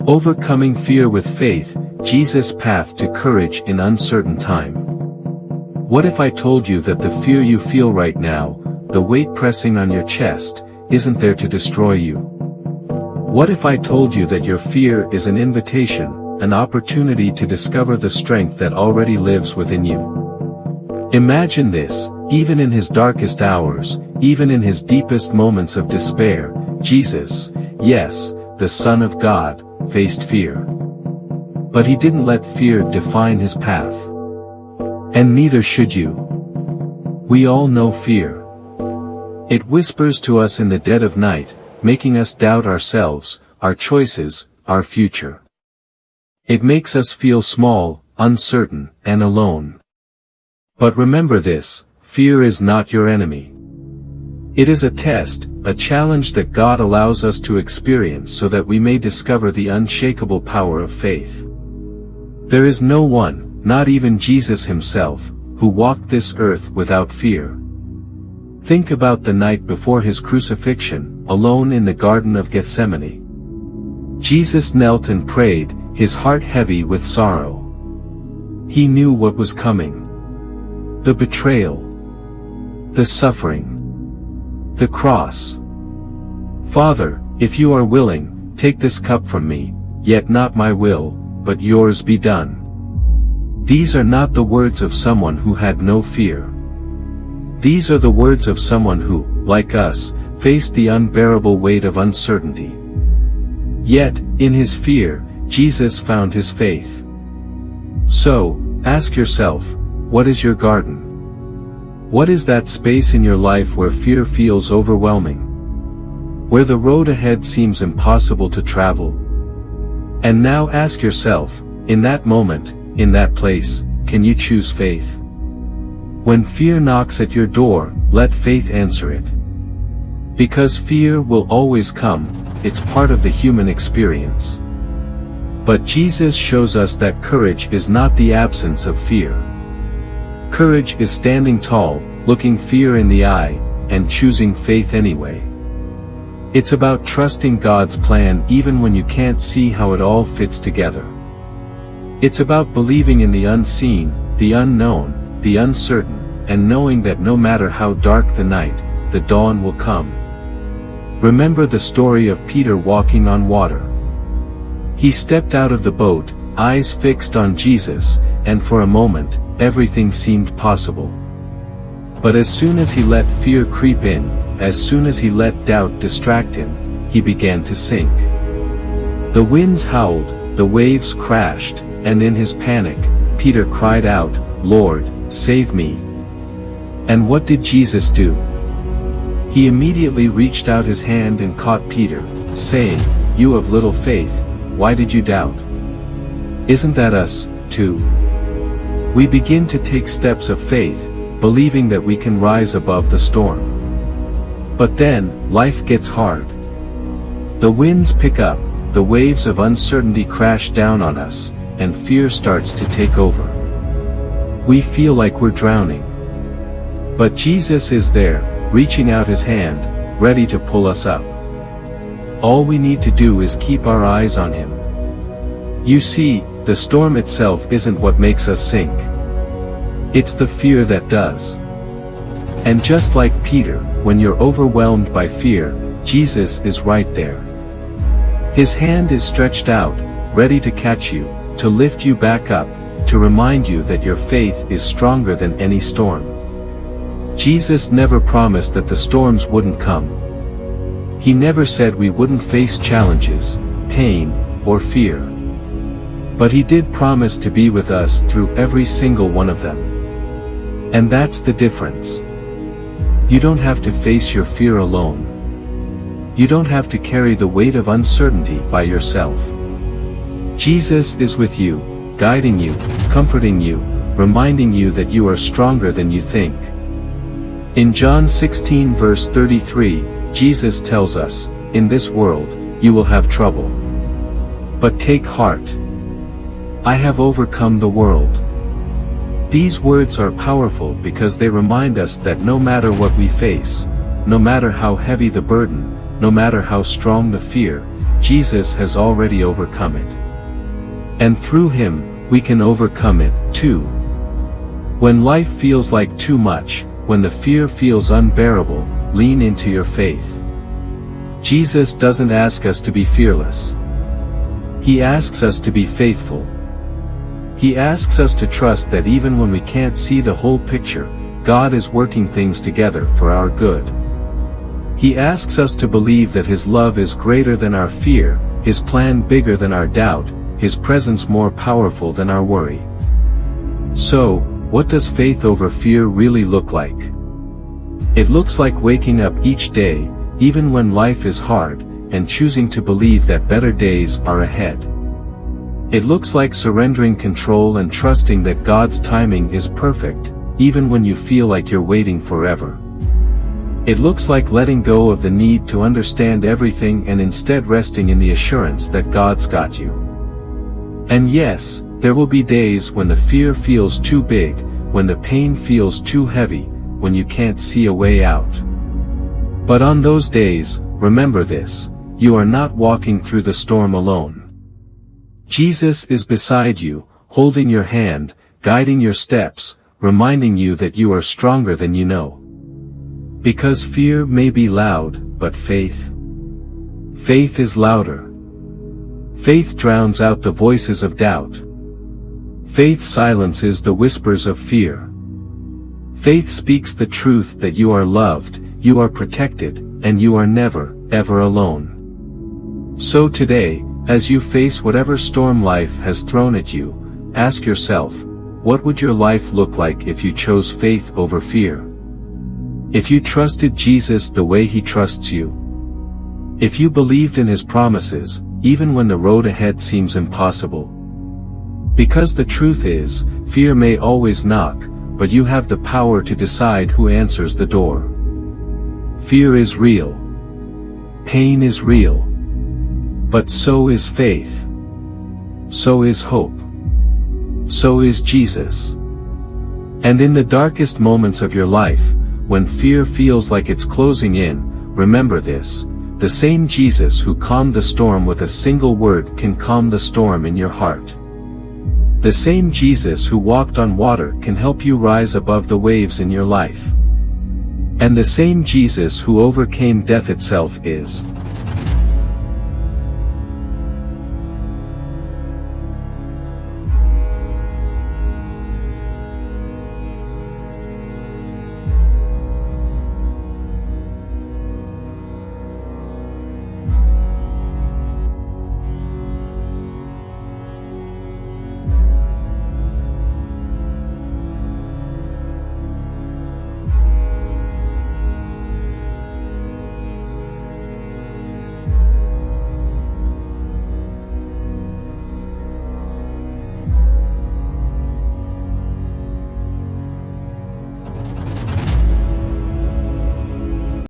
Overcoming fear with faith, Jesus' path to courage in uncertain time. What if I told you that the fear you feel right now, the weight pressing on your chest, isn't there to destroy you? What if I told you that your fear is an invitation, an opportunity to discover the strength that already lives within you? Imagine this, even in his darkest hours, even in his deepest moments of despair, Jesus, yes, the Son of God, faced fear. But he didn't let fear define his path. And neither should you. We all know fear. It whispers to us in the dead of night, making us doubt ourselves, our choices, our future. It makes us feel small, uncertain, and alone. But remember this, fear is not your enemy. It is a test, a challenge that God allows us to experience so that we may discover the unshakable power of faith. There is no one, not even Jesus himself, who walked this earth without fear. Think about the night before his crucifixion, alone in the Garden of Gethsemane. Jesus knelt and prayed, his heart heavy with sorrow. He knew what was coming. The betrayal. The suffering. The cross. Father, if you are willing, take this cup from me, yet not my will, but yours be done. These are not the words of someone who had no fear. These are the words of someone who, like us, faced the unbearable weight of uncertainty. Yet, in his fear, Jesus found his faith. So, ask yourself, what is your garden? What is that space in your life where fear feels overwhelming? Where the road ahead seems impossible to travel? And now ask yourself, in that moment, in that place, can you choose faith? When fear knocks at your door, let faith answer it. Because fear will always come, it's part of the human experience. But Jesus shows us that courage is not the absence of fear. Courage is standing tall, looking fear in the eye, and choosing faith anyway. It's about trusting God's plan even when you can't see how it all fits together. It's about believing in the unseen, the unknown, the uncertain, and knowing that no matter how dark the night, the dawn will come. Remember the story of Peter walking on water. He stepped out of the boat, eyes fixed on Jesus, and for a moment, everything seemed possible. But as soon as he let fear creep in, as soon as he let doubt distract him, he began to sink. The winds howled, the waves crashed, and in his panic, Peter cried out, "Lord, save me." And what did Jesus do? He immediately reached out his hand and caught Peter, saying, "You of little faith, why did you doubt?" Isn't that us, too? We begin to take steps of faith, believing that we can rise above the storm. But then, life gets hard. The winds pick up, the waves of uncertainty crash down on us, and fear starts to take over. We feel like we're drowning. But Jesus is there, reaching out his hand, ready to pull us up. All we need to do is keep our eyes on him. You see, the storm itself isn't what makes us sink. It's the fear that does. And just like Peter, when you're overwhelmed by fear, Jesus is right there. His hand is stretched out, ready to catch you, to lift you back up, to remind you that your faith is stronger than any storm. Jesus never promised that the storms wouldn't come. He never said we wouldn't face challenges, pain, or fear. But he did promise to be with us through every single one of them. And that's the difference. You don't have to face your fear alone. You don't have to carry the weight of uncertainty by yourself. Jesus is with you, guiding you, comforting you, reminding you that you are stronger than you think. In John 16 verse 33, Jesus tells us, "In this world, you will have trouble. But take heart. I have overcome the world." These words are powerful because they remind us that no matter what we face, no matter how heavy the burden, no matter how strong the fear, Jesus has already overcome it. And through him, we can overcome it, too. When life feels like too much, when the fear feels unbearable, lean into your faith. Jesus doesn't ask us to be fearless. He asks us to be faithful. He asks us to trust that even when we can't see the whole picture, God is working things together for our good. He asks us to believe that His love is greater than our fear, His plan bigger than our doubt, His presence more powerful than our worry. So, what does faith over fear really look like? It looks like waking up each day, even when life is hard, and choosing to believe that better days are ahead. It looks like surrendering control and trusting that God's timing is perfect, even when you feel like you're waiting forever. It looks like letting go of the need to understand everything and instead resting in the assurance that God's got you. And yes, there will be days when the fear feels too big, when the pain feels too heavy, when you can't see a way out. But on those days, remember this: you are not walking through the storm alone. Jesus is beside you, holding your hand, guiding your steps, reminding you that you are stronger than you know. Because fear may be loud, but faith is louder. Faith drowns out the voices of doubt. Faith silences the whispers of fear. Faith speaks the truth that you are loved, you are protected, and you are never, ever alone. So today, as you face whatever storm life has thrown at you, ask yourself, what would your life look like if you chose faith over fear? If you trusted Jesus the way He trusts you? If you believed in His promises, even when the road ahead seems impossible? Because the truth is, fear may always knock, but you have the power to decide who answers the door. Fear is real. Pain is real. But so is faith. So is hope. So is Jesus. And in the darkest moments of your life, when fear feels like it's closing in, remember this: the same Jesus who calmed the storm with a single word can calm the storm in your heart. The same Jesus who walked on water can help you rise above the waves in your life. And the same Jesus who overcame death itself is